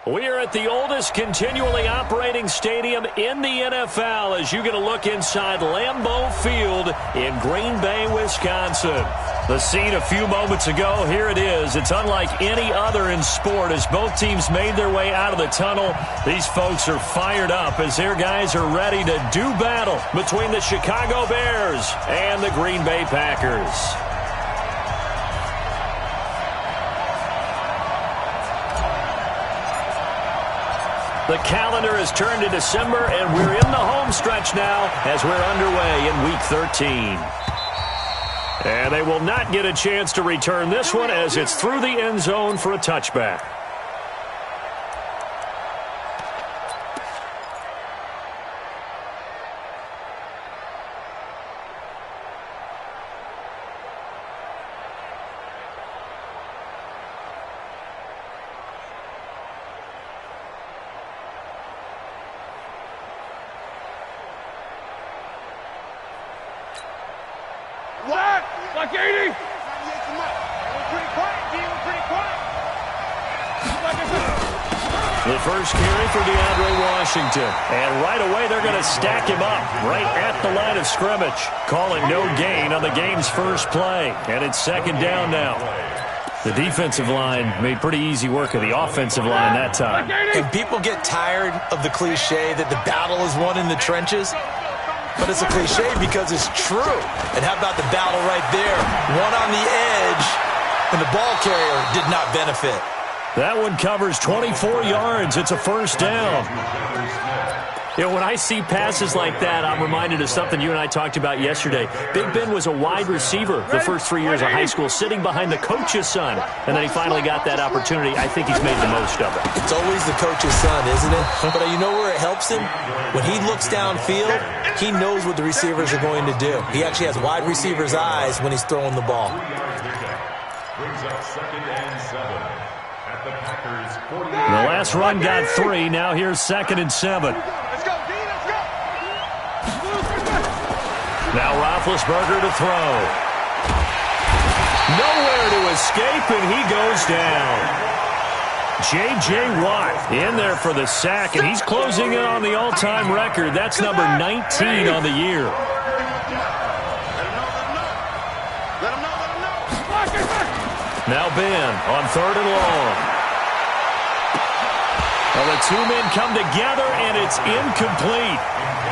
We are at the oldest continually operating stadium in the NFL as you get a look inside Lambeau Field in Green Bay, Wisconsin. The scene a few moments ago, here it is. It's unlike any other in sport as both teams made their way out of the tunnel. These folks are fired up as their guys are ready to do battle between the Chicago Bears and the Green Bay Packers. The calendar has turned to December, and we're in the home stretch now as we're underway in Week 13. And they will not get a chance to return this one as it's through the end zone for a touchback. Like 80. Pretty quiet. The first carry for DeAndre Washington. And right away, they're going to stack him up right at the line of scrimmage. Calling no gain on the game's first play. And it's second down now. The defensive line made pretty easy work of the offensive line that time. And people get tired of the cliche that the battle is won in the trenches. But it's a cliche because it's true. And how about the battle right there? One on the edge, and the ball carrier did not benefit. That one covers 24 yards. It's a first down. You know, when I see passes like that, I'm reminded of something you and I talked about yesterday. Big Ben was a wide receiver the first 3 years of high school, sitting behind the coach's son. And then he finally got that opportunity. I think he's made the most of it. It's always the coach's son, isn't it? But you know where it helps him? When he looks downfield, he knows what the receivers are going to do. He actually has wide receiver's eyes when he's throwing the ball. Brings up 2nd and 7 at the Packers 40. The last run got 3. Now here's 2nd and 7. Now Roethlisberger to throw. Nowhere to escape, and he goes down. J.J. Watt in there for the sack, and he's closing in on the all-time record. That's number 19 on the year. Now Ben on 3rd and long. Well, the two men come together, and it's incomplete.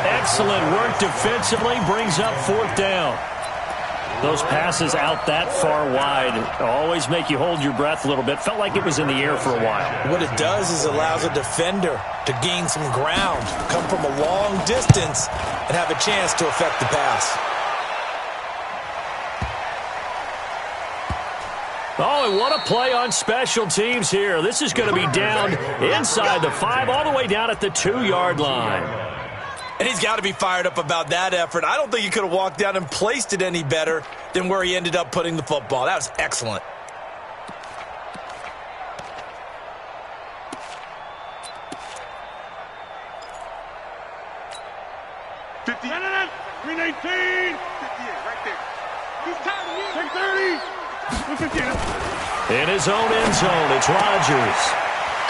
Excellent work defensively, brings up 4th down. Those passes out that far wide always make you hold your breath a little bit. Felt like it was in the air for a while. What it does is allows a defender to gain some ground, come from a long distance, and have a chance to affect the pass. Oh, and what a play on special teams here. This is going to be down inside the 5, all the way down at the 2-yard line. And he's got to be fired up about that effort. I don't think he could have walked down and placed it any better than where he ended up putting the football. That was excellent. Green 18. 58, right there. He's tired of 630. In his own end zone, it's Rodgers.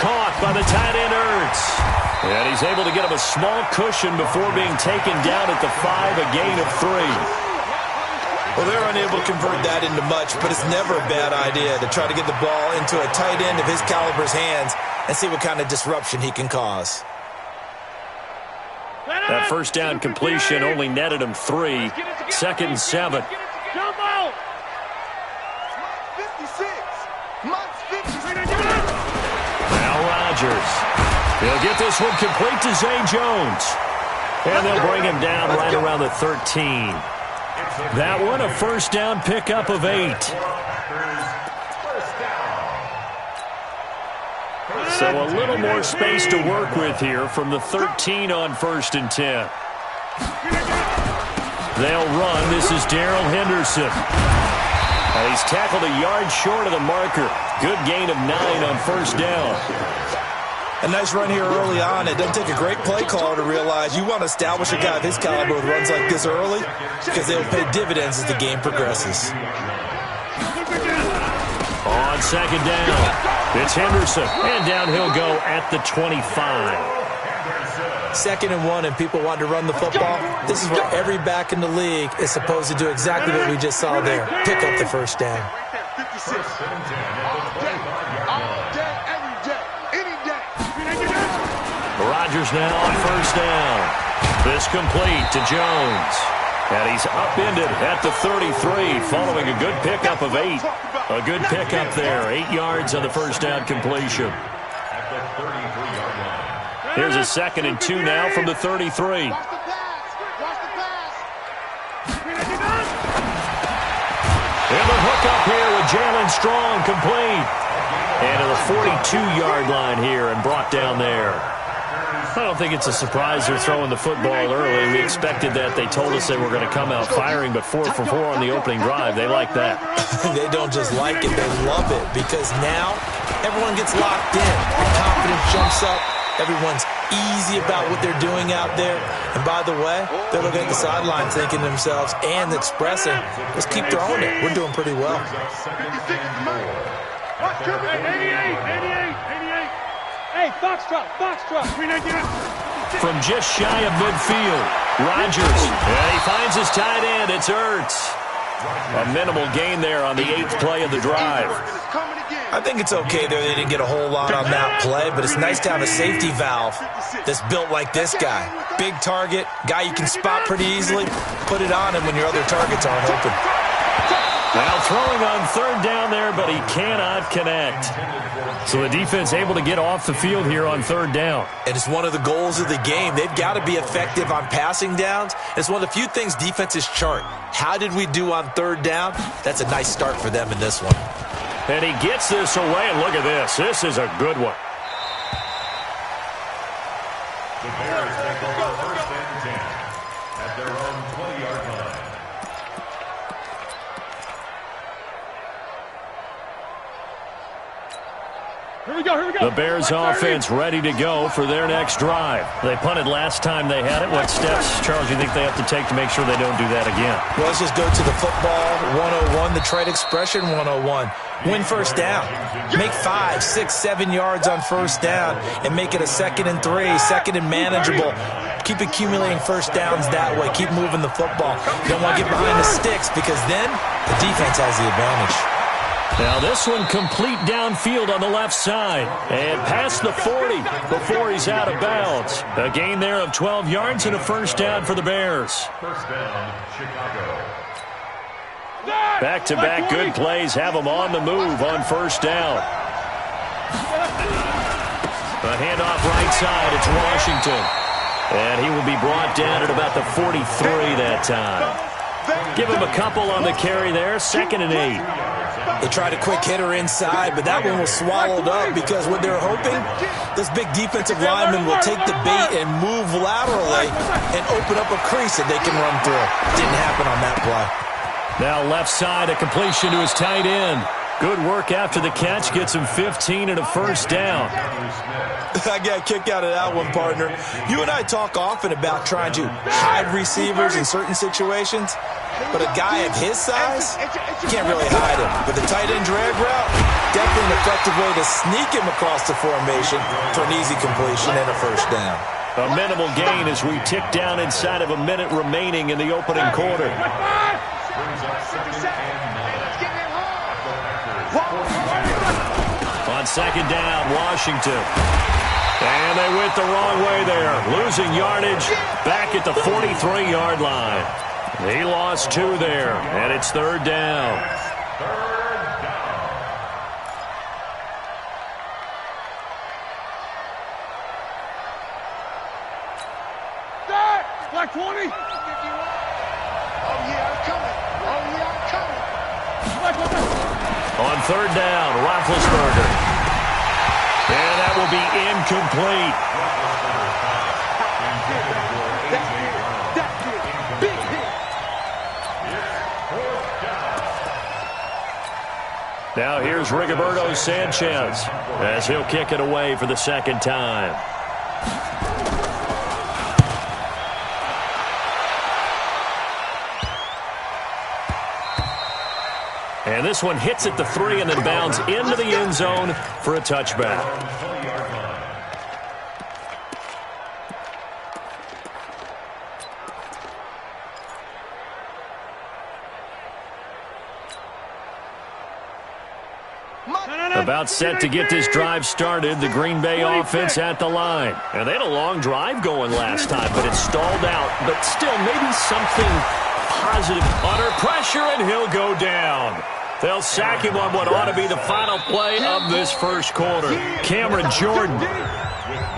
Caught by the tight end Ertz. And he's able to get him a small cushion before being taken down at the 5, a gain of 3. Well, they're unable to convert that into much, but it's never a bad idea to try to get the ball into a tight end of his caliber's hands and see what kind of disruption he can cause. That first down completion only netted him 3. 2nd and 7. Now Rodgers. He'll get this one complete to Zay Jones. And they'll bring him down right around the 13. That one, a first down pickup of 8. So a little more space to work with here from the 13 on 1st and 10. They'll run. This is Darrell Henderson. He's tackled a yard short of the marker. Good gain of 9 on 1st down. A nice run here early on. It doesn't take a great play caller to realize you want to establish a guy of his caliber with runs like this early because they'll pay dividends as the game progresses. On second down, it's Henderson, and down he'll go at the 25. 2nd and 1, and people want to run the football. This is where every back in the league is supposed to do exactly what we just saw there. Pick up the first down. Rodgers now on first down. This complete to Jones. And he's upended at the 33 following a good pickup of 8. A good pickup there. 8 yards on the first down completion. Here's a 2nd and 2 now from the 33. And the hook up here with Jalen Strong complete. And to the 42-yard line here and brought down there. I don't think it's a surprise they're throwing the football early. We expected that. They told us they were going to come out firing, but 4 for 4 on the opening drive. They like that. They don't just like it, they love it, because now everyone gets locked in. Confidence jumps up. Everyone's easy about what they're doing out there. And by the way, they're looking at the sideline thinking to themselves and expressing, let's keep throwing it. We're doing pretty well. 88. Hey, Foxtrot. From just shy of midfield, Rodgers. And he finds his tight end. It's Ertz. A minimal gain there on the 8th play of the drive. I think it's okay there. They didn't get a whole lot on that play, but it's nice to have a safety valve that's built like this guy. Big target, guy you can spot pretty easily. Put it on him when your other targets aren't open. Now throwing on 3rd down there, but he cannot connect. So the defense able to get off the field here on 3rd down. And it's one of the goals of the game. They've got to be effective on passing downs. It's one of the few things defenses chart. How did we do on 3rd down? That's a nice start for them in this one. And he gets this away, and look at this. This is a good one. The Bears take over 1st and 10 at their own 20-yard line. Here we go. The Bears offense ready to go for their next drive. They punted last time they had it. What steps, Charles, do you think they have to take to make sure they don't do that again? Well, let's just go to the football 101, the trade expression 101. Win first down. Make 5, 6, 7 yards on first down and make it a 2nd and 3, 2nd and manageable. Keep accumulating first downs that way. Keep moving the football. You don't want to get behind the sticks because then the defense has the advantage. Now this one complete downfield on the left side and past the 40 before he's out of bounds. A gain there of 12 yards and a first down for the Bears. First down, Chicago. Back-to-back good plays have them on the move on first down. A handoff right side. It's Washington. And he will be brought down at about the 43 that time. Give him a couple on the carry there. 2nd and 8. They tried a quick hitter inside, but that one was swallowed up because what they're hoping, this big defensive lineman will take the bait and move laterally and open up a crease that they can run through. Didn't happen on that play. Now left side, a completion to his tight end. Good work after the catch. Gets him 15 and a first down. I got a kick out of that one, partner. You and I talk often about trying to hide receivers in certain situations, but a guy of his size, you can't really hide him. But the tight end drag route, definitely an effective way to sneak him across the formation for an easy completion and a first down. A minimal gain as we tick down inside of a minute remaining in the opening quarter. On second down, Washington. And they went the wrong way there. Losing yardage back at the 43-yard line. He lost 2 there, and it's 3rd down. Black 20. Oh, yeah, I'm coming. On 3rd down, Roethlisberger. And that will be incomplete. Now here's Rigoberto Sanchez as he'll kick it away for the second time. And this one hits at the 3 and then bounds into the end zone for a touchback. About set to get this drive started, the Green Bay offense at the line. And they had a long drive going last time, but it stalled out. But still, maybe something positive. Under pressure, and he'll go down. They'll sack him on what ought to be the final play of this first quarter. Cameron Jordan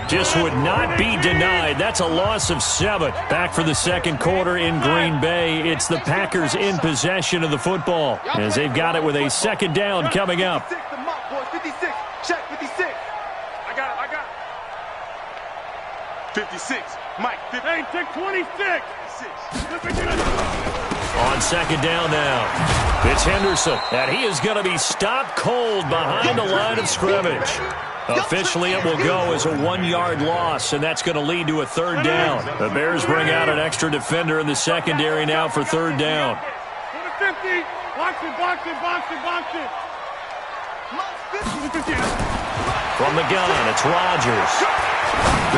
just would not be denied. That's a loss of 7. Back for the second quarter in Green Bay. It's the Packers in possession of the football as they've got it with a second down coming up. 56. Check 56. I got it. 56. Mike. 50. Hey, take 26. 56. On second down now, it's Henderson, and he is going to be stopped cold behind the line of scrimmage. Officially, it will go as a 1-yard loss, and that's going to lead to a third down. The Bears bring out an extra defender in the secondary now for third down. 50. Box it. From the gun, it's Rodgers.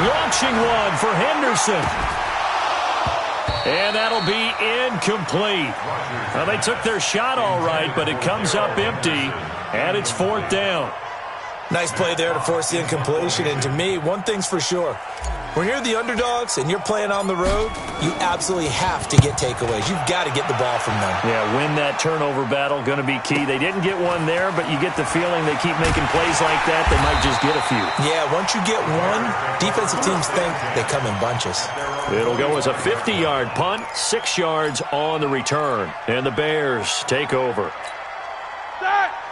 Launching one for Henderson. And that'll be incomplete. Well, they took their shot all right, but it comes up empty, and it's fourth down. Nice play there to force the incompletion. And to me, one thing's for sure. When you're the underdogs and you're playing on the road, you absolutely have to get takeaways. You've got to get the ball from them. Yeah, win that turnover battle, going to be key. They didn't get one there, but you get the feeling they keep making plays like that, they might just get a few. Yeah, once you get one, defensive teams think they come in bunches. It'll go as a 50-yard punt, 6 yards on the return. And the Bears take over.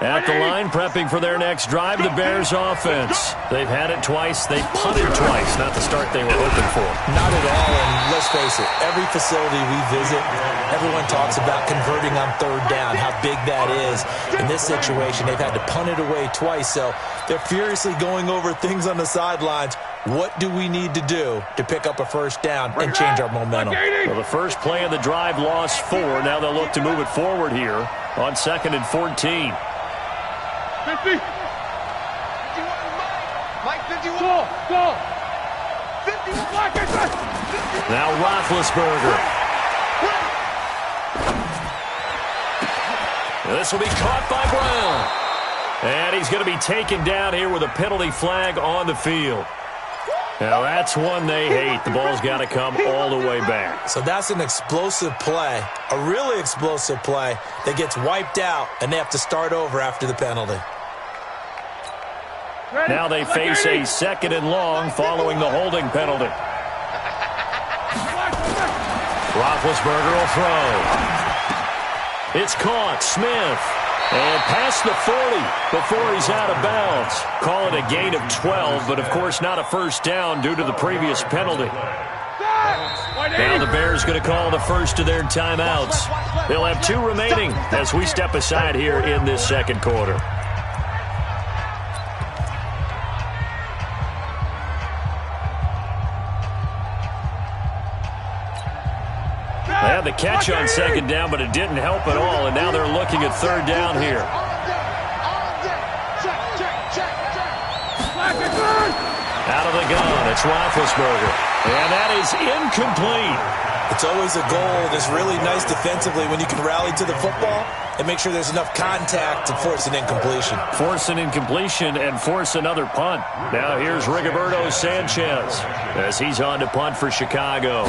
At the line, prepping for their next drive, the Bears offense. They've had it twice. They've punted twice. Not the start they were hoping for. Not at all, and let's face it, every facility we visit, everyone talks about converting on third down, how big that is. In this situation, they've had to punt it away twice, so they're furiously going over things on the sidelines. What do we need to do to pick up a first down and change our momentum? Well, the first play of the drive lost 4. Now they'll look to move it forward here on 2nd and 14. 50. Mike, 51. Go. 51. Now Roethlisberger. This will be caught by Brown. And he's going to be taken down here with a penalty flag on the field. Now that's one they hate. The ball's got to come all the way back. So that's an explosive play, a really explosive play that gets wiped out, and they have to start over after the penalty. Now they face a 2nd and long following the holding penalty. Roethlisberger will throw. It's caught. Smith. And past the 40 before he's out of bounds. Call it a gain of 12, but of course not a first down due to the previous penalty. Now the Bears going to call the first of their timeouts. They'll have 2 remaining as we step aside here in this second quarter. They had the catch on second down, but it didn't help at all, and now they're looking at third down here. Out of the gun, it's Roethlisberger, and that is incomplete. It's always a goal that's really nice defensively when you can rally to the football and make sure there's enough contact to force an incompletion. Force an incompletion and force another punt. Now here's Rigoberto Sanchez as he's on to punt for Chicago.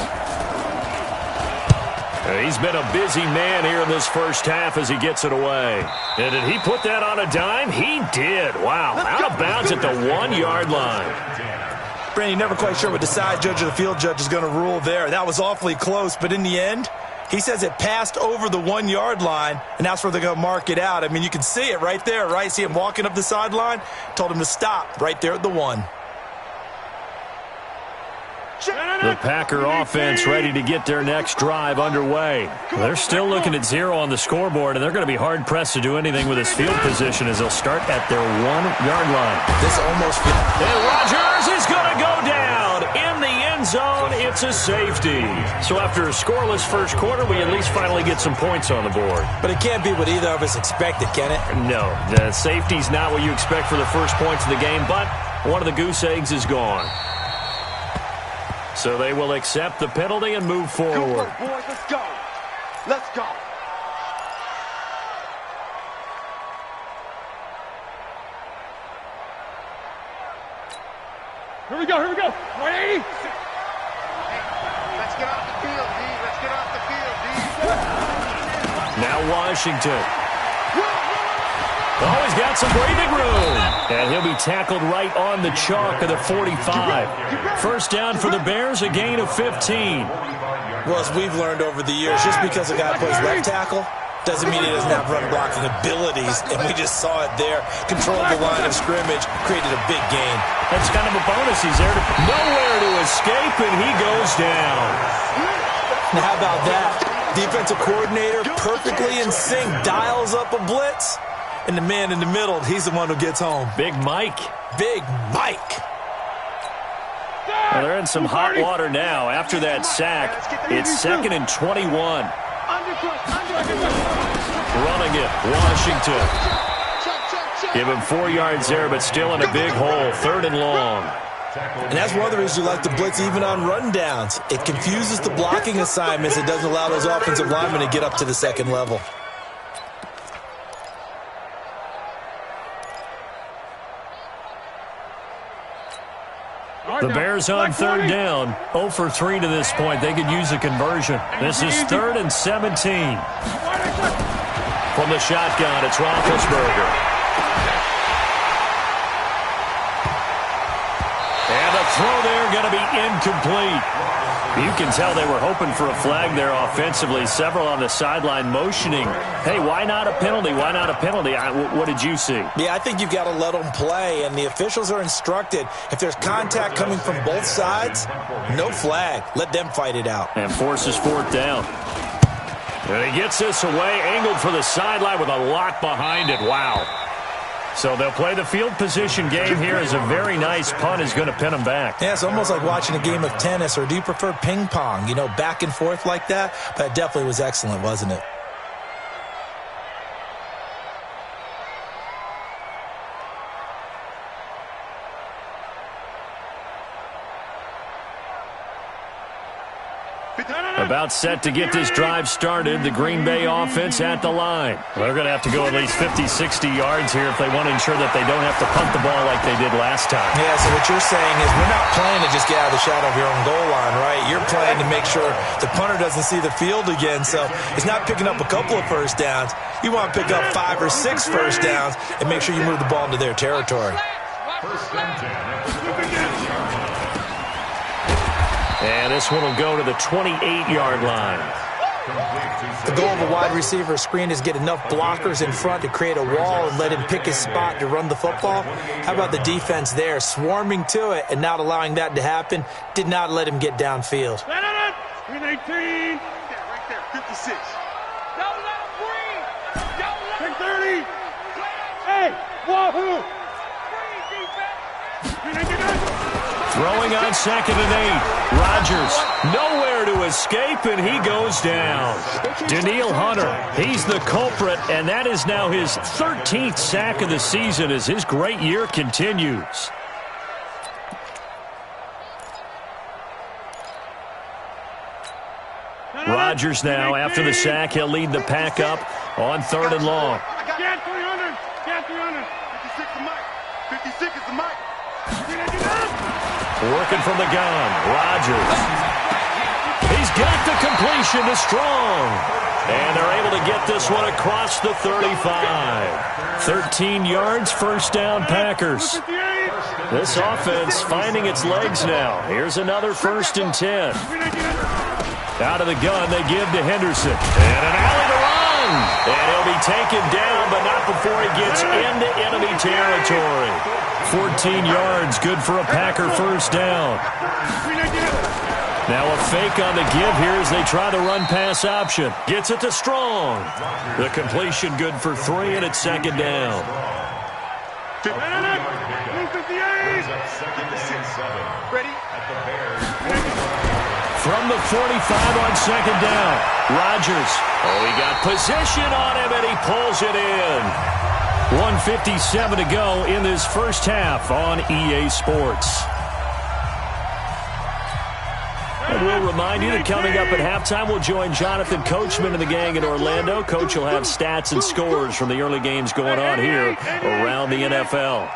He's been a busy man here in this first half as he gets it away. And did he put that on a dime? He did. Wow. Out of bounds at the 1-yard line. Brandon, you're never quite sure what the side judge or the field judge is going to rule there. That was awfully close, but in the end, he says it passed over the 1-yard line, and that's where they're going to mark it out. I mean, you can see it right there, right? See him walking up the sideline? Told him to stop right there at the 1. The Packer offense ready to get their next drive underway. They're still looking at 0 on the scoreboard, and they're going to be hard-pressed to do anything with his field position as they'll start at their 1-yard line. This almost feels... And Rodgers is going to go down in the end zone. It's a safety. So after a scoreless first quarter, we at least finally get some points on the board. But it can't be what either of us expected, can it? No, the safety's not what you expect for the first points of the game, but one of the goose eggs is gone. So they will accept the penalty and move forward. Good work, boys. Let's go. Let's go. Here we go. Here we go. 180. Let's get off the field, D. Let's get off the field, D. Now Washington. Oh, he's got some breathing room. And he'll be tackled right on the chalk of the 45. First down for the Bears, a gain of 15. Well, as we've learned over the years, just because a guy plays left tackle doesn't mean he doesn't have run blocking abilities. And we just saw it there. Controlled the line of scrimmage, created a big gain. That's kind of a bonus. He's there to nowhere to escape, and he goes down. Now, how about that? Defensive coordinator perfectly in sync, dials up a blitz. And the man in the middle, he's the one who gets home. Big Mike. Big Mike. Well, they're in some hot water now. After that sack, it's 2nd and 21. Running it, Washington. Give him 4 yards there, but still in a big hole. 3rd and long. And that's one of the reasons you like to blitz even on rundowns. It confuses the blocking assignments. It doesn't allow those offensive linemen to get up to the second level. The Bears on 3rd down. 0 for 3 to this point. They could use a conversion. This is 3rd and 17. From the shotgun, it's Roethlisberger. And the throw there going to be incomplete. You can tell they were hoping for a flag there offensively. Several on the sideline motioning, hey, why not a penalty? Why not a penalty? What did you see? Yeah, I think you've got to let them play, and the officials are instructed. If there's contact coming from both sides, no flag. Let them fight it out. And forces 4th down. And he gets this away, angled for the sideline with a lot behind it. Wow. So they'll play the field position game here as a very nice punt is going to pin them back. Yeah, it's almost like watching a game of tennis, or do you prefer ping pong? You know, back and forth like that? That definitely was excellent, wasn't it? About set to get this drive started. The Green Bay offense at the line. They're going to have to go at least 50, 60 yards here if they want to ensure that they don't have to punt the ball like they did last time. Yeah, so what you're saying is we're not playing to just get out of the shadow of your own goal line, right? You're playing to make sure the punter doesn't see the field again. So it's not picking up a couple of first downs. You want to pick up 5 or 6 first downs and make sure you move the ball into their territory. First and 10. And this one will go to the 28-yard line. The goal of a wide receiver screen is get enough blockers in front to create a wall and let him pick his spot to run the football. How about the defense there, swarming to it and not allowing that to happen? Did not let him get downfield. 18. Right there, 56. Don't let him breathe. Don't let him 30. Hey, wahoo. Throwing on 2nd and 8. Rodgers nowhere to escape, and he goes down. Danielle Hunter, he's the culprit, and that is now his 13th sack of the season as his great year continues. Rodgers now, after the sack, he'll lead the pack up on 3rd and long. Get 300. Get 300. 56 is Mike. 56 is the Mike. Working from the gun, Rodgers. He's got the completion to Strong. And they're able to get this one across the 35. 13 yards, first down, Packers. This offense finding its legs now. Here's another 1st and 10. Out of the gun, they give to Henderson. And an alley to run. And he'll be taken down, but not up before he gets into enemy territory. 14 yards, good for a Packer first down. Now a fake on the give here as they try the run-pass option. Gets it to Strong. The completion good for 3, and it's second down. From the 45 on second down, Rodgers. Oh, he got position on him, and he pulls it in. 1:57 to go in this first half on EA Sports. And we'll remind you that coming up at halftime, we'll join Jonathan Coachman and the gang in Orlando. Coach will have stats and scores from the early games going on here around the NFL.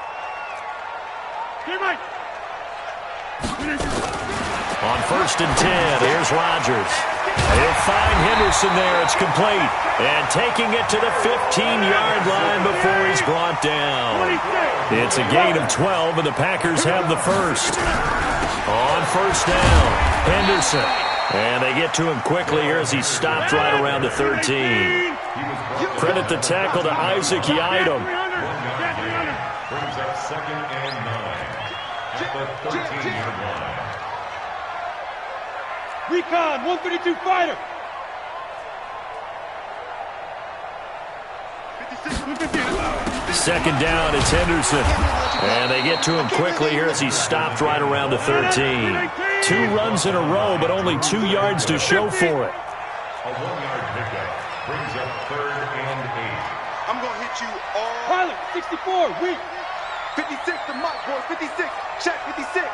On 1st and 10, here's Rodgers. He'll find Henderson there. It's complete. And taking it to the 15-yard line before he's brought down. It's a gain of 12, and the Packers have the first. On 1st down, Henderson. And they get to him quickly here as he stopped right around the 13. Credit the tackle to Isaac Yiadom. Brings up 2nd and 9 at the 13-yard line. Recon, 132 fighter. 2nd down, it's Henderson. And they get to him quickly here as he stopped right around the 13. 2 runs in a row, but only 2 yards to show for it. A 1-yard pickup brings up 3rd and 8. I'm going to hit you all. Pilot, 64, weak. 56 to Mike, boys. 56. Check 56.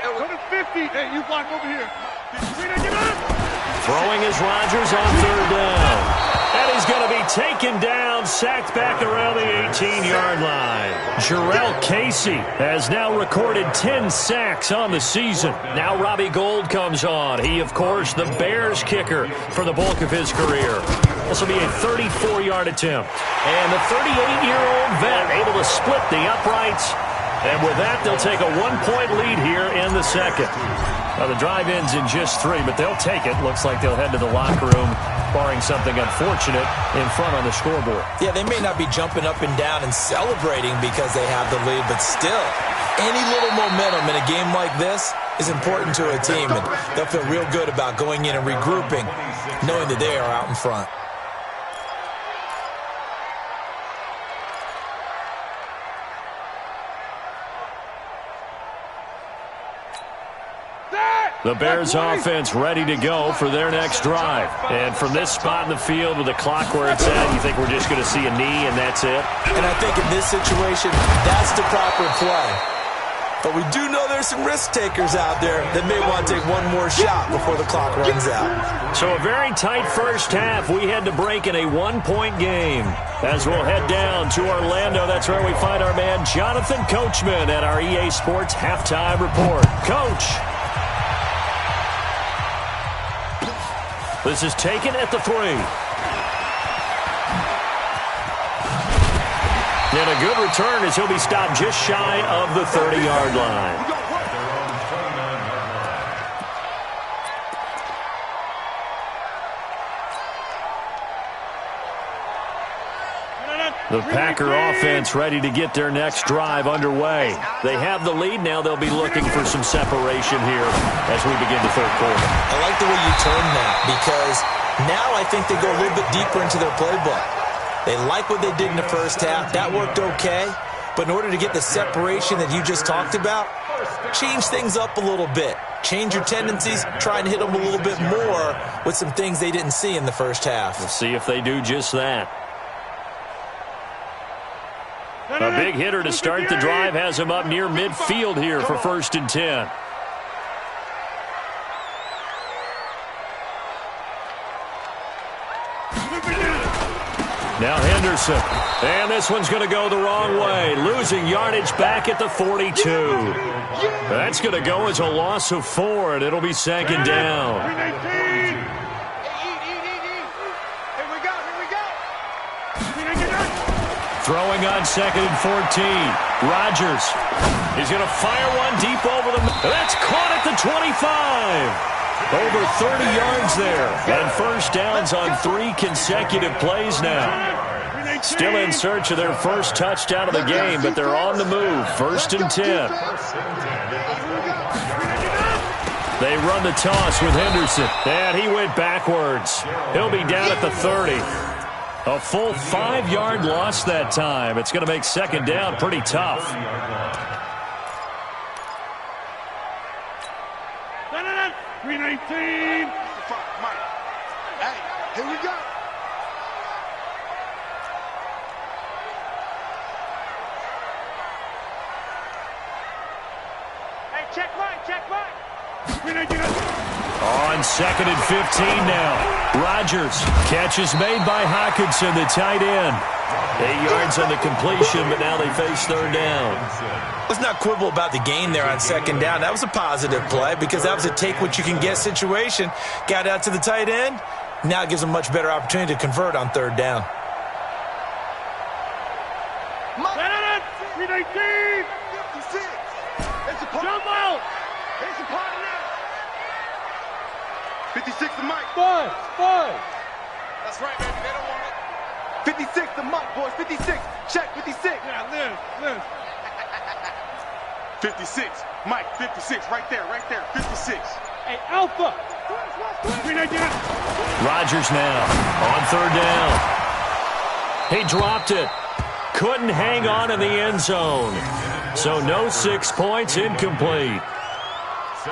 Go to 50. Hey, you block over here. Throwing is Rodgers on 3rd down. And he's going to be taken down, sacked back around the 18-yard line. Jarrell Casey has now recorded 10 sacks on the season. Now Robbie Gould comes on. He, of course, the Bears kicker for the bulk of his career. This will be a 34-yard attempt. And the 38-year-old vet able to split the uprights. And with that, they'll take a 1-point lead here in the second. Now, the drive ends in just 3, but they'll take it. Looks like they'll head to the locker room, barring something unfortunate in front on the scoreboard. Yeah, they may not be jumping up and down and celebrating because they have the lead, but still, any little momentum in a game like this is important to a team, and they'll feel real good about going in and regrouping, knowing that they are out in front. The Bears offense ready to go for their next drive. And from this spot in the field with the clock where it's at, you think we're just going to see a knee and that's it? And I think in this situation, that's the proper play. But we do know there's some risk takers out there that may want to take one more shot before the clock runs out. So a very tight first half. We had to break in a 1-point game. As we'll head down to Orlando, that's where we find our man Jonathan Coachman at our EA Sports Halftime Report. Coach. This is taken at the 3. And a good return as he'll be stopped just shy of the 30-yard line. The Packer offense ready to get their next drive underway. They have the lead now. They'll be looking for some separation here as we begin the third quarter. I like the way you turn that because now I think they go a little bit deeper into their playbook. They like what they did in the first half. That worked okay. But in order to get the separation that you just talked about, change things up a little bit. Change your tendencies, try and hit them a little bit more with some things they didn't see in the first half. We'll see if they do just that. A big hitter to start the drive has him up near midfield here for 1st and 10. Now Henderson. And this one's going to go the wrong way. Losing yardage back at the 42. That's going to go as a loss of 4, and it'll be 2nd down. Throwing on 2nd and 14. Rodgers. He's going to fire one deep over the... That's caught at the 25. Over 30 yards there. And first downs on 3 consecutive plays now. Still in search of their first touchdown of the game, but they're on the move. 1st and 10. They run the toss with Henderson. And he went backwards. He'll be down at the 30. A full 5-yard loss that time. It's going to make 2nd down pretty tough. 319. Hey, here we go. Hey, check Mike, check Mike. On 2nd and 15 now. Rodgers. Catch is made by Hockenson, the tight end. 8 yards on the completion, but now they face 3rd down. Let's not quibble about the gain there on 2nd down. That was a positive play because that was a take-what-you-can-get situation. Got out to the tight end. Now it gives them a much better opportunity to convert on 3rd down. 319. 56. It's a part. Jump out. It's a part now. 56 to Mike. 5. That's right, baby. They don't want it. 56 to Mike, boys. 56. Check 56. Yeah, live. 56. Mike, 56. Right there. 56. Hey, Alpha. 319. Rodgers now on 3rd down. He dropped it. Couldn't hang on in the end zone. So no 6 points, incomplete.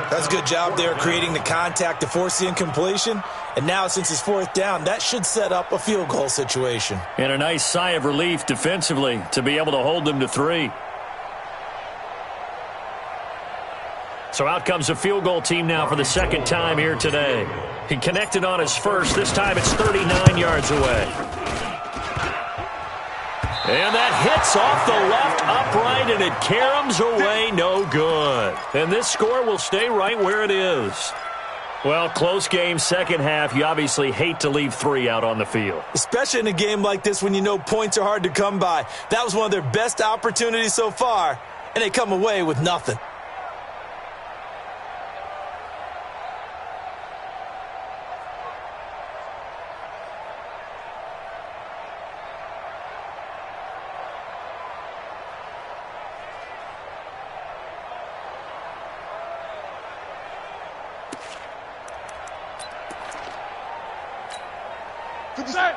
That's a good job there creating the contact to force the incompletion. And now since it's 4th down, that should set up a field goal situation. And a nice sigh of relief defensively to be able to hold them to 3. So out comes a field goal team now for the 2nd time here today. He connected on his first. This time it's 39 yards away. And that hits off the left upright, and it caroms away, no good. And this score will stay right where it is. Well, close game, 2nd half. You obviously hate to leave 3 out on the field. Especially in a game like this when you know points are hard to come by. That was one of their best opportunities so far, and they come away with nothing.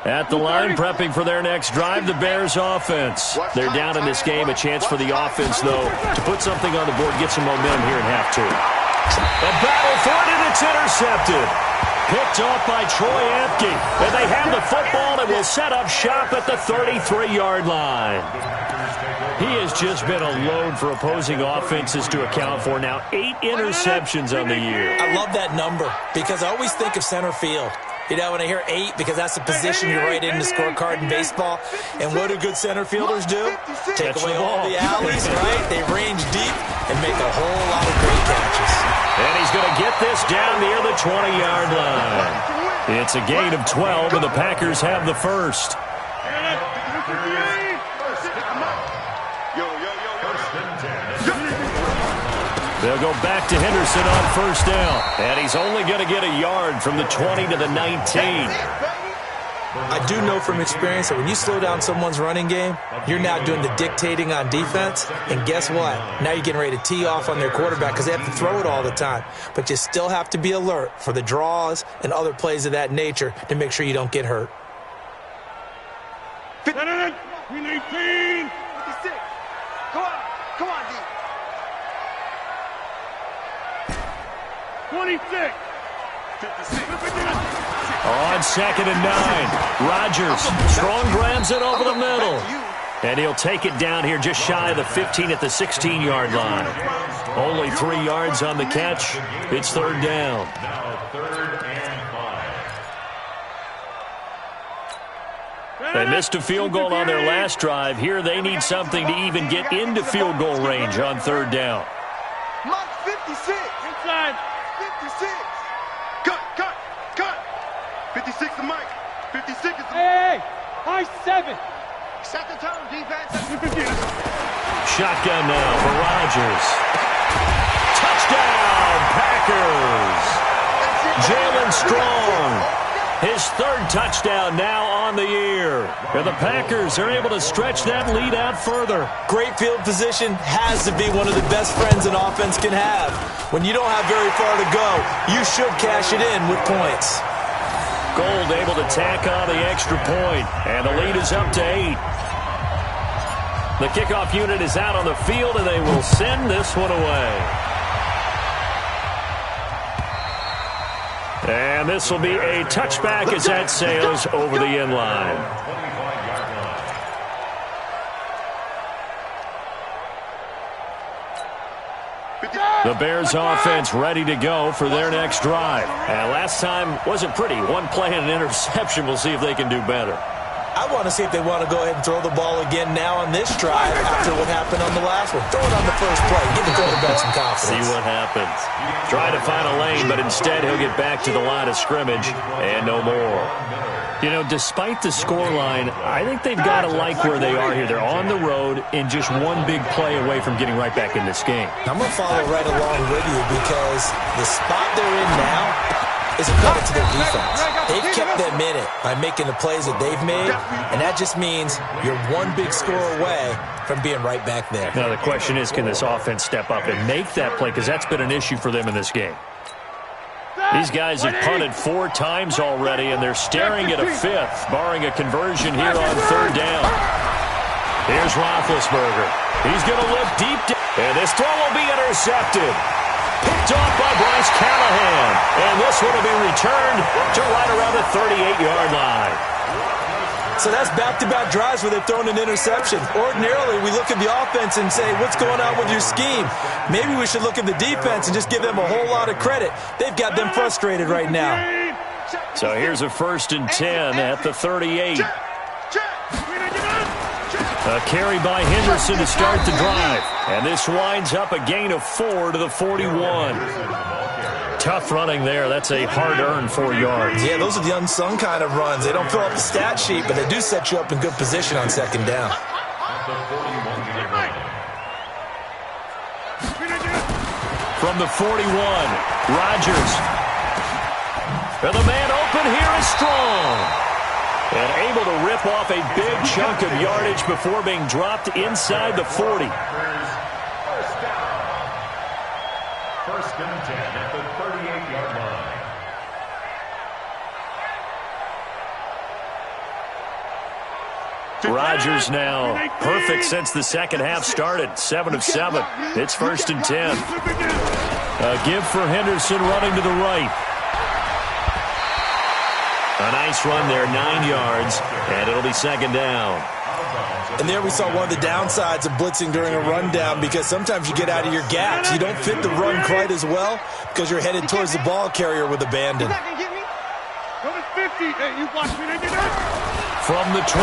At the line, prepping for their next drive, the Bears offense. They're down in this game. A chance for the offense, though, to put something on the board, get some momentum here in half 2. A battle for it, and it's intercepted. Picked off by Troy Apke. And they have the football and will set up shop at the 33-yard line. He has just been a load for opposing offenses to account for. Now 8 interceptions on the year. I love that number because I always think of center field. You know, when I hear 8, because that's the position you write in the scorecard in baseball. And what do good center fielders do? Take away all the alleys, right? They range deep and make a whole lot of great catches. And he's going to get this down near the 20-yard line. It's a gain of 12, and the Packers have the first. They'll go back to Henderson on 1st down. And he's only going to get a yard from the 20 to the 19. I do know from experience that when you slow down someone's running game, you're now doing the dictating on defense. And guess what? Now you're getting ready to tee off on their quarterback because they have to throw it all the time. But you still have to be alert for the draws and other plays of that nature to make sure you don't get hurt. 319. 56. Come on, D. 26. 56. On 2nd and 9, Rodgers strong grabs it over the middle. And he'll take it down here just shy of the 15 at the 16-yard line. Only 3 yards on the catch. It's 3rd down. Now 3rd and 5. They missed a field goal on their last drive. Here they need something to even get into field goal range on 3rd down. Mike, 56. Inside. 56. Cut. 56 to Mike. 56 is the... Hey, high 7. Set the tone, defense. Shotgun now for Rodgers. Touchdown, Packers. Jalen Strong. His third touchdown now on the year. And the Packers are able to stretch that lead out further. Great field position has to be one of the best friends an offense can have. When you don't have very far to go, you should cash it in with points. Gold able to tack on the extra point, and the lead is up to 8. The kickoff unit is out on the field, and they will send this one away. And this will be a touchback as that sails over the end line. The Bears offense ready to go for their next drive. And last time wasn't pretty. One play and an interception. We'll see if they can do better. I want to see if they want to go ahead and throw the ball again now on this drive after what happened on the last one. Throw it on the first play. Give the quarterback some confidence. See what happens. Try to find a lane, but instead he'll get back to the line of scrimmage and no more. You know, despite the scoreline, I think they've got to like where they are here. They're on the road and just one big play away from getting right back in this game. I'm going to follow right along with you because the spot they're in now is a credit to their defense. They've kept them in it by making the plays that they've made, and that just means you're one big score away from being right back there. Now the question is, can this offense step up and make that play? Because that's been an issue for them in this game. These guys have punted 4 times already, and they're staring at a 5th, barring a conversion here on 3rd down. Here's Roethlisberger. He's going to look deep down, and this throw will be intercepted. Picked off by Bryce Callahan, and this one will be returned to right around the 38-yard line. So that's back-to-back drives where they've thrown an interception. Ordinarily, we look at the offense and say, what's going on with your scheme? Maybe we should look at the defense and just give them a whole lot of credit. They've got them frustrated right now. So here's a 1st and 10 at the 38. A carry by Henderson to start the drive. And this winds up a gain of 4 to the 41. Tough running there. That's a hard-earned 4 yards. Yeah, those are the unsung kind of runs. They don't fill up the stat sheet, but they do set you up in good position on 2nd down. From the 41, Rodgers. And the man open here is Strong. And able to rip off a big chunk of yardage before being dropped inside the 40. 1st and 10 at the 38-yard line. Rodgers now perfect since the second half started. 7 of 7. It's 1st and 10. A give for Henderson running to the right. A nice run there, 9 yards, and it'll be 2nd down. And there we saw one of the downsides of blitzing during a rundown because sometimes you get out of your gaps. You don't fit the run quite as well because you're headed towards the ball carrier with abandon. From the 29,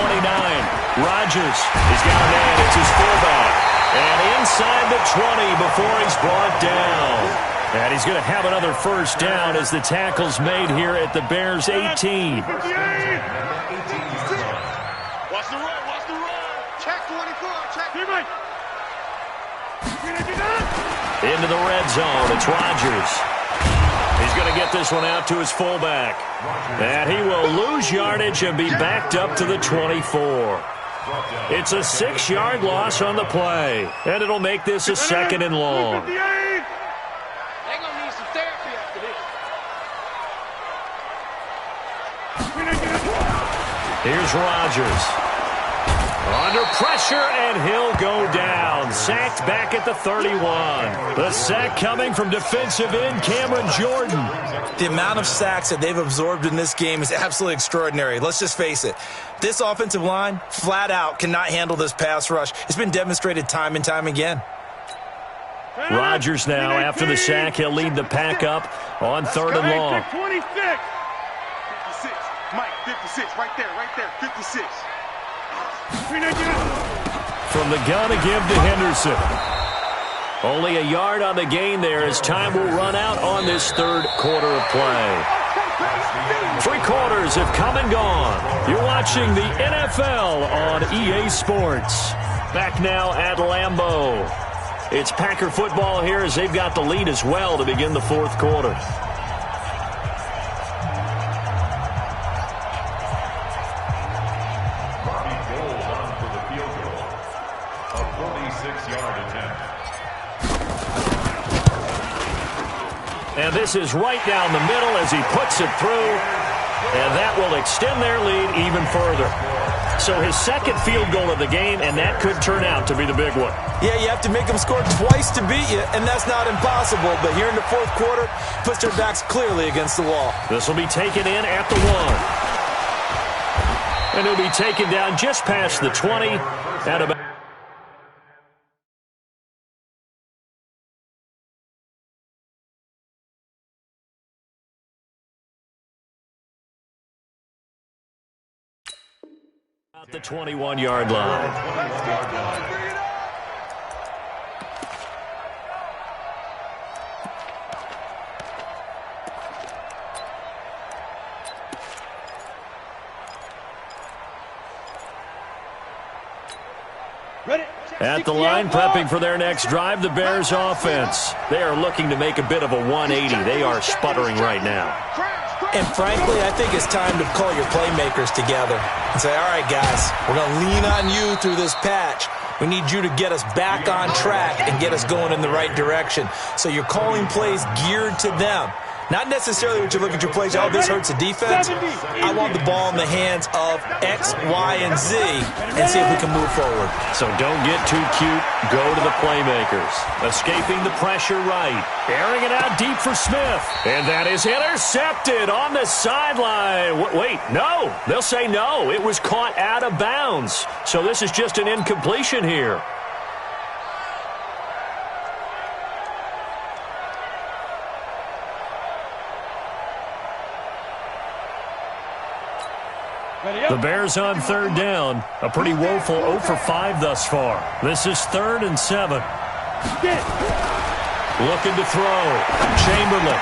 Rodgers. He's got a man. It's his fullback. And inside the 20 before he's brought down. And he's going to have another 1st down as the tackle's made here at the Bears' 18. Watch the run, watch the run. Check 24, check. Into the red zone, it's Rodgers. He's going to get this one out to his fullback. And he will lose yardage and be backed up to the 24. It's a 6-yard loss on the play. And it'll make this a 2nd and long. Here's Rodgers. Under pressure, and he'll go down. Sacked back at the 31. The sack coming from defensive end Cameron Jordan. The amount of sacks that they've absorbed in this game is absolutely extraordinary. Let's just face it. This offensive line, flat out, cannot handle this pass rush. It's been demonstrated time and time again. Rodgers now, after the sack, he'll lead the pack up on 3rd and long. 26. 56. Mike, 56. Right there, 56. From the gun, a give to Henderson. Only a yard on the gain there as time will run out on this 3rd quarter of play. 3 quarters have come and gone. You're watching the NFL on EA Sports. Back now at Lambeau. It's Packer football here as they've got the lead as well to begin the 4th quarter. 26-yard attempt. And this is right down the middle as he puts it through. And that will extend their lead even further. So his second field goal of the game, and that could turn out to be the big one. Yeah, you have to make them score twice to beat you, and that's not impossible. But here in the fourth quarter, puts their backs clearly against the wall. This will be taken in at the 1. And it'll be taken down just past the 20 at about... the 21-yard line. At the line, prepping for their next drive, the Bears offense. They are looking to make a bit of a 180. They are sputtering right now. And frankly, I think it's time to call your playmakers together and say, all right, guys, we're going to lean on you through this patch. We need you to get us back on track and get us going in the right direction. So you're calling plays geared to them. Not necessarily what you look at your plays, oh, this hurts the defense. I want the ball in the hands of X, Y, and Z and see if we can move forward. So don't get too cute. Go to the playmakers. Escaping the pressure right. Airing it out deep for Smith. And that is intercepted on the sideline. Wait, no. They'll say no. It was caught out of bounds. So this is just an incompletion here. The Bears on third down. A pretty woeful 0 for 5 thus far. This is 3rd and 7. Looking to throw. Chamberlain.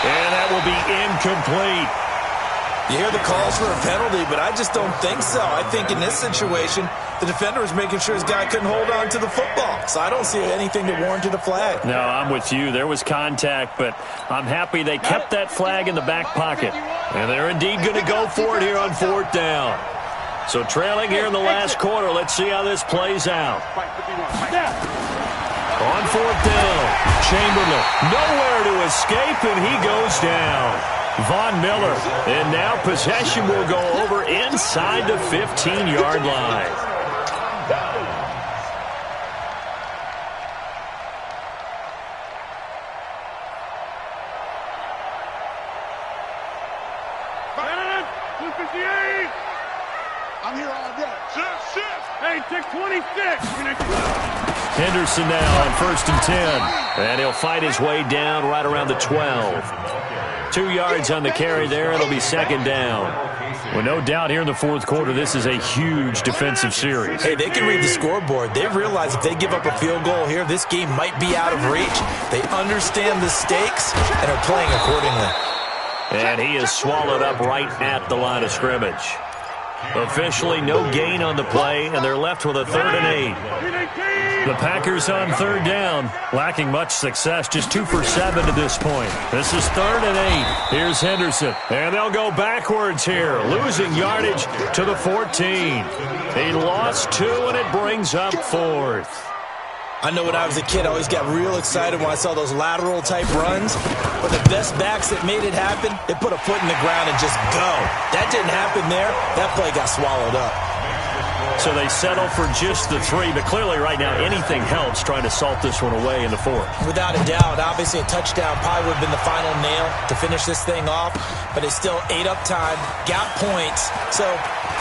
And that will be incomplete. You hear the calls for a penalty, but I just don't think so. I think in this situation, the defender was making sure his guy couldn't hold on to the football. So I don't see anything to warranted a flag. No, I'm with you. There was contact, but I'm happy they kept that flag in the back pocket. And they're indeed going to go for it here on 4th down. So trailing here in the last quarter, let's see how this plays out. On 4th down, Chamberlain nowhere to escape, and he goes down. Von Miller, and now possession will go over inside the 15-yard line. I'm here all day. Shift. Hey, take 26. Henderson now on 1st and 10. And he'll fight his way down right around the 12. 2 yards on the carry there. It'll be 2nd down. Well, no doubt here in the fourth quarter, this is a huge defensive series. Hey, they can read the scoreboard. They realize if they give up a field goal here, this game might be out of reach. They understand the stakes and are playing accordingly. And he is swallowed up right at the line of scrimmage. Officially no gain on the play, and they're left with a 3rd and 8. The Packers on 3rd down, lacking much success, just 2 for 7 to this point. This is 3rd and 8. Here's Henderson, and they'll go backwards here, losing yardage to the 14. He lost 2, and it brings up 4th. I know when I was a kid, I always got real excited when I saw those lateral-type runs. But the best backs that made it happen, they put a foot in the ground and just go. That didn't happen there. That play got swallowed up. So they settle for just the 3, but clearly right now anything helps trying to salt this one away in the 4th. Without a doubt, obviously a touchdown probably would have been the final nail to finish this thing off, but it's still ate up time, got points. So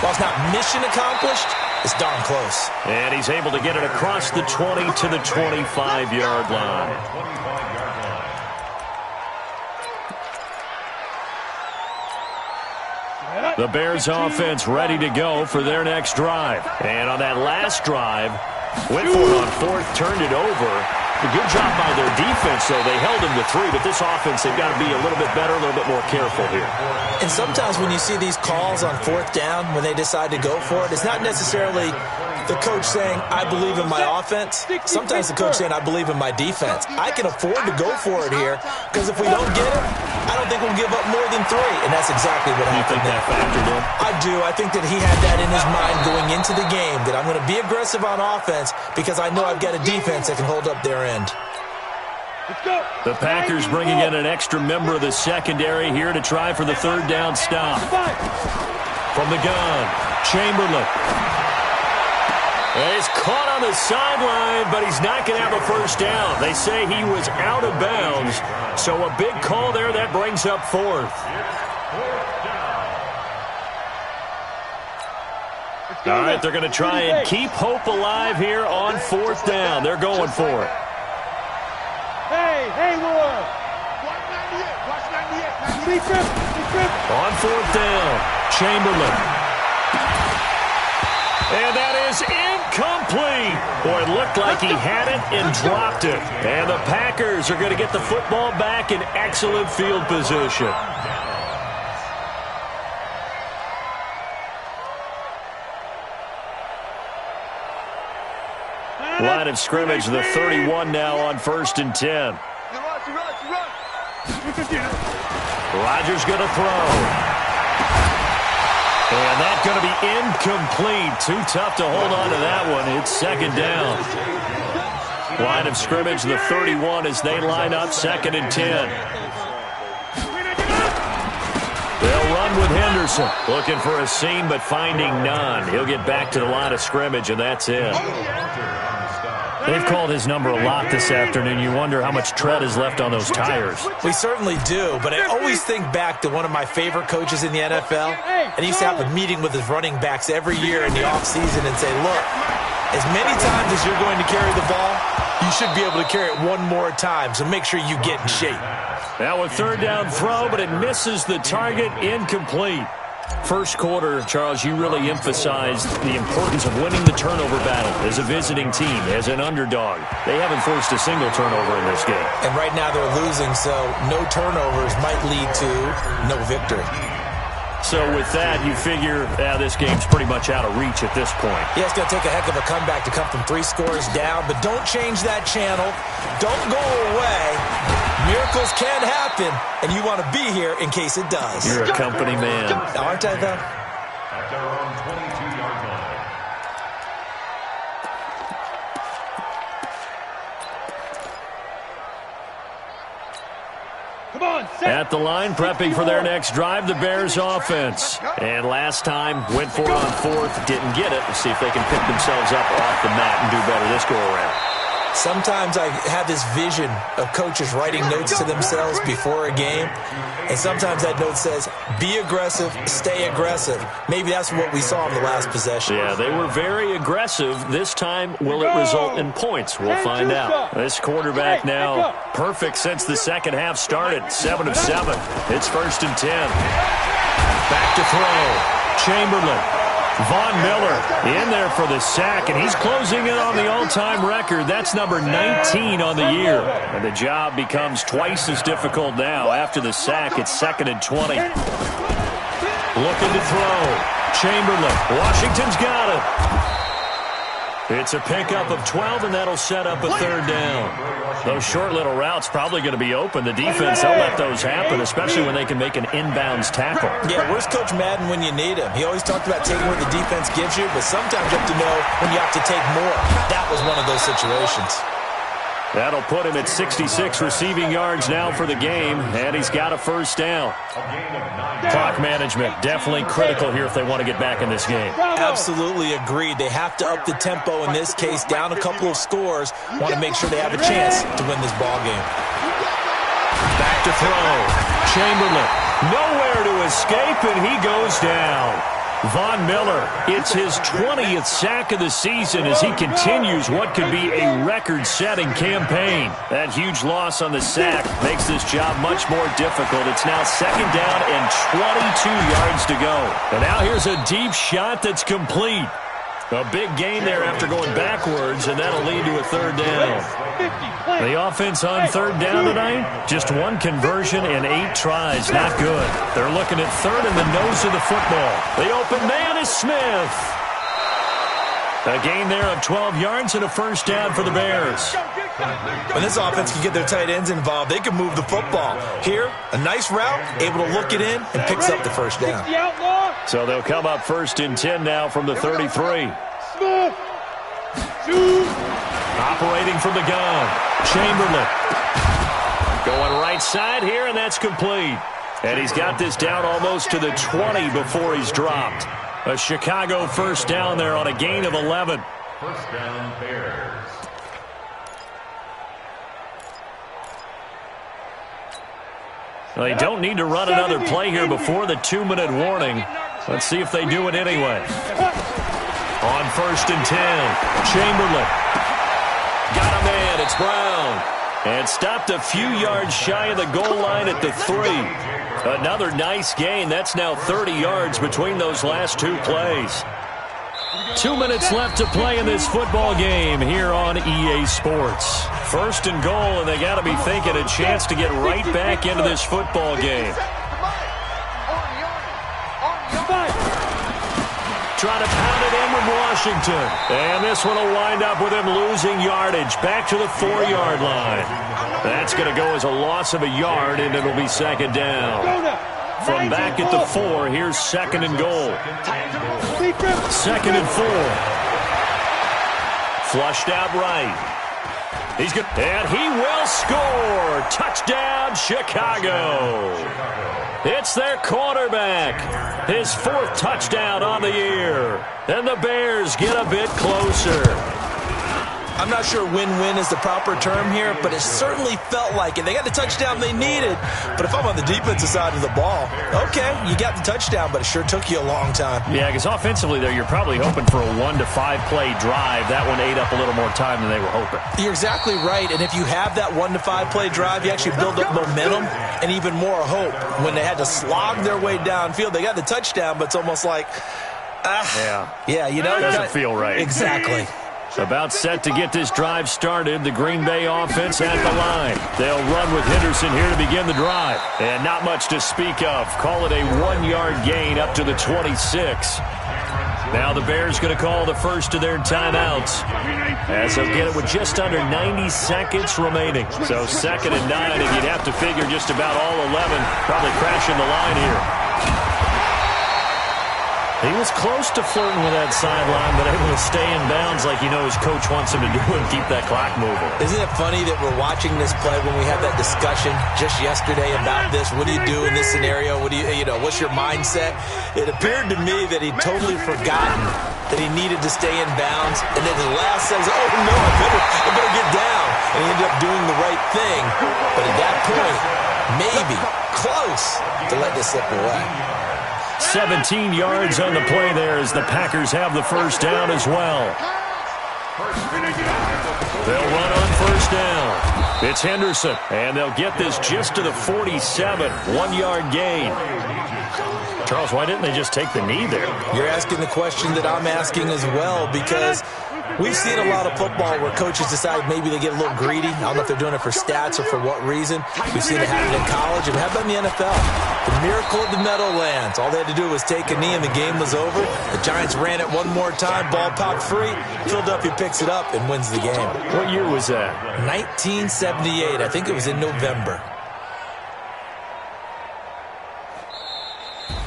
while it's not mission accomplished, it's darn close. And he's able to get it across the 20 to the 25-yard line. The Bears offense ready to go for their next drive. And on that last drive, went for it on 4th, turned it over. A good job by their defense, though. They held him to 3, but this offense, they've got to be a little bit better, a little bit more careful here. And sometimes when you see these calls on 4th down, when they decide to go for it, it's not necessarily the coach saying, I believe in my offense. Sometimes the coach saying, I believe in my defense. I can afford to go for it here, because if we don't get it, I don't think we'll give up more than 3, and that's exactly what happened. You think that factored in? I do. I think that he had that in his mind going into the game, that I'm going to be aggressive on offense because I know I've got a defense that can hold up their end. The Packers bringing in an extra member of the secondary here to try for the 3rd down stop. From the gun, Chamberlain. He's caught on the sideline, but he's not going to have a 1st down. They say he was out of bounds, so a big call there that brings up 4th. All right, they're going to try and keep hope alive here on 4th down. They're going for it. Hey, Ward. On 4th down, Chamberlain. And that is incomplete. Boy, it looked like he had it and dropped it. And the Packers are going to get the football back in excellent field position. Line of scrimmage, the 31 now on 1st and 10. Rodgers going to throw. And that's going to be incomplete. Too tough to hold on to that one. It's 2nd down. Line of scrimmage, the 31 as they line up 2nd and 10. They'll run with Henderson. Looking for a seam, but finding none. He'll get back to the line of scrimmage, and that's it. They've called his number a lot this afternoon. You wonder how much tread is left on those tires. We certainly do, but I always think back to one of my favorite coaches in the NFL, and he used to have a meeting with his running backs every year in the offseason and say, look, as many times as you're going to carry the ball, you should be able to carry it one more time, so make sure you get in shape. Now a 3rd down throw, but it misses the target, incomplete. First quarter, Charles, you really emphasized the importance of winning the turnover battle as a visiting team, as an underdog. They haven't forced a single turnover in this game. And right now they're losing, so no turnovers might lead to no victory. So with that, you figure this game's pretty much out of reach at this point. Yeah, it's going to take a heck of a comeback to come from 3 scores down, but don't change that channel. Don't go away. Miracles can happen, and you want to be here in case it does. You're a company man. Aren't I, though? At their own 22-yard line. Come on, at the line, prepping for their next drive, the Bears offense. And last time, went for it on 4th, didn't get it. Let's see if they can pick themselves up off the mat and do better this go-around. Sometimes I have this vision of coaches writing notes to themselves before a game, and sometimes that note says, be aggressive, stay aggressive. Maybe that's what we saw in the last possession. Yeah, they were very aggressive. This time, will it result in points? We'll find out. This quarterback now, perfect since the second half started, 7 of 7. It's 1st and 10. Back to throw. Chamberlain. Von Miller in there for the sack, and he's closing in on the all-time record. That's number 19 on the year. And the job becomes twice as difficult now. After the sack, it's 2nd and 20. Looking to throw. Chamberlain. Washington's got it. It's a pickup of 12, and that'll set up a 3rd down. Those short little routes probably going to be open. The defense, they'll let those happen, especially when they can make an inbounds tackle. Yeah, where's Coach Madden when you need him? He always talked about taking what the defense gives you, but sometimes you have to know when you have to take more. That was one of those situations. That'll put him at 66 receiving yards now for the game, and he's got a 1st down. Clock management, definitely critical here if they want to get back in this game. Absolutely agreed. They have to up the tempo in this case, down a couple of scores. Want to make sure they have a chance to win this ball game. Back to throw. Chamberlain, nowhere to escape, and he goes down. Von Miller, it's his 20th sack of the season as he continues what could be a record-setting campaign. That huge loss on the sack makes this job much more difficult. It's now 2nd down and 22 yards to go. And now here's a deep shot that's complete. A big gain there after going backwards, and that'll lead to a 3rd down. The offense on 3rd down tonight, just 1 conversion and 8 tries. Not good. They're looking at 3rd in the nose of the football. The open man is Smith. A gain there of 12 yards and a 1st down for the Bears. When this offense can get their tight ends involved, they can move the football. Here, a nice route, able to look it in, and picks up the first down. So they'll come up 1st and 10 now from the 33. Operating from the gun, Chamberlain. Going right side here, and that's complete. And he's got this down almost to the 20 before he's dropped. A Chicago first down there on a gain of 11. First down, Bears. Well, they don't need to run another play here before the 2-minute warning. Let's see if they do it anyway. On 1st and 10, Chamberlain. Got a man, it's Brown. And stopped a few yards shy of the goal line at the 3. Another nice gain. That's now 30 yards between those last 2 plays. 2 minutes left to play in this football game here on EA Sports. 1st and goal, and they got to be thinking a chance to get right back into this football game. Trying to pound it in with Washington. And this one will wind up with him losing yardage back to the 4-yard line. That's going to go as a loss of a yard, and it'll be 2nd down. From back at the 4, here's 2nd and goal. 2nd and 4. Flushed out right. He's good. And he will score. Touchdown, Chicago. It's their quarterback. His 4th touchdown on the year. And the Bears get a bit closer. I'm not sure win-win is the proper term here, but it certainly felt like it. They got the touchdown they needed, but if I'm on the defensive side of the ball, okay, you got the touchdown, but it sure took you a long time. Yeah, because offensively there, you're probably hoping for a 1 to 5 play drive. That one ate up a little more time than they were hoping. You're exactly right, and if you have that 1 to 5 play drive, you actually build up momentum and even more hope. When they had to slog their way downfield, they got the touchdown, but it's almost like, you know. Doesn't feel right. Exactly. About set to get this drive started. The Green Bay offense at the line. They'll run with Henderson here to begin the drive. And not much to speak of. Call it a 1-yard gain up to the 26. Now the Bears going to call the first of their timeouts, as they'll get it with just under 90 seconds remaining. So 2nd and 9, and you'd have to figure just about all 11 probably crashing the line here. He was close to flirting with that sideline, but able to stay in bounds like his coach wants him to do and keep that clock moving. Isn't it funny that we're watching this play when we had that discussion just yesterday about this? What do you do in this scenario? What do what's your mindset? It appeared to me that he'd totally forgotten that he needed to stay in bounds, and then the last says, oh no, I better get down. And he ended up doing the right thing. But at that point, maybe close to let this slip away. 17 yards on the play there as the Packers have the first down as well. They'll run on first down. It's Henderson, and they'll get this just to the 47. 1-yard gain. Charles, why didn't they just take the knee there? You're asking the question that I'm asking as well, because we've seen a lot of football where coaches decide maybe they get a little greedy. I don't know if they're doing it for stats or for what reason. We've seen it happen in college, and how about in the NFL? The miracle of the Meadowlands. All they had to do was take a knee, and the game was over. The Giants ran it one more time. Ball popped free. Philadelphia picks it up and wins the game. What year was that? 1978. I think it was in November.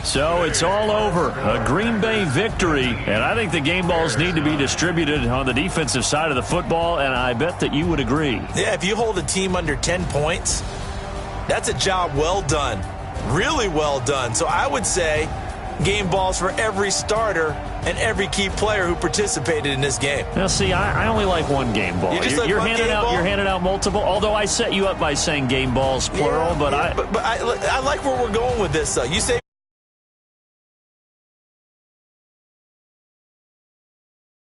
So it's all over. A Green Bay victory, and I think the game balls need to be distributed on the defensive side of the football, and I bet that you would agree. Yeah, if you hold a team under 10 points, that's a job well done. Really well done. So I would say game balls for every starter and every key player who participated in this game. Now, see, I only like one game ball. You're handing out multiple, although I set you up by saying game balls, plural, yeah, but I like where we're going with this, though. You say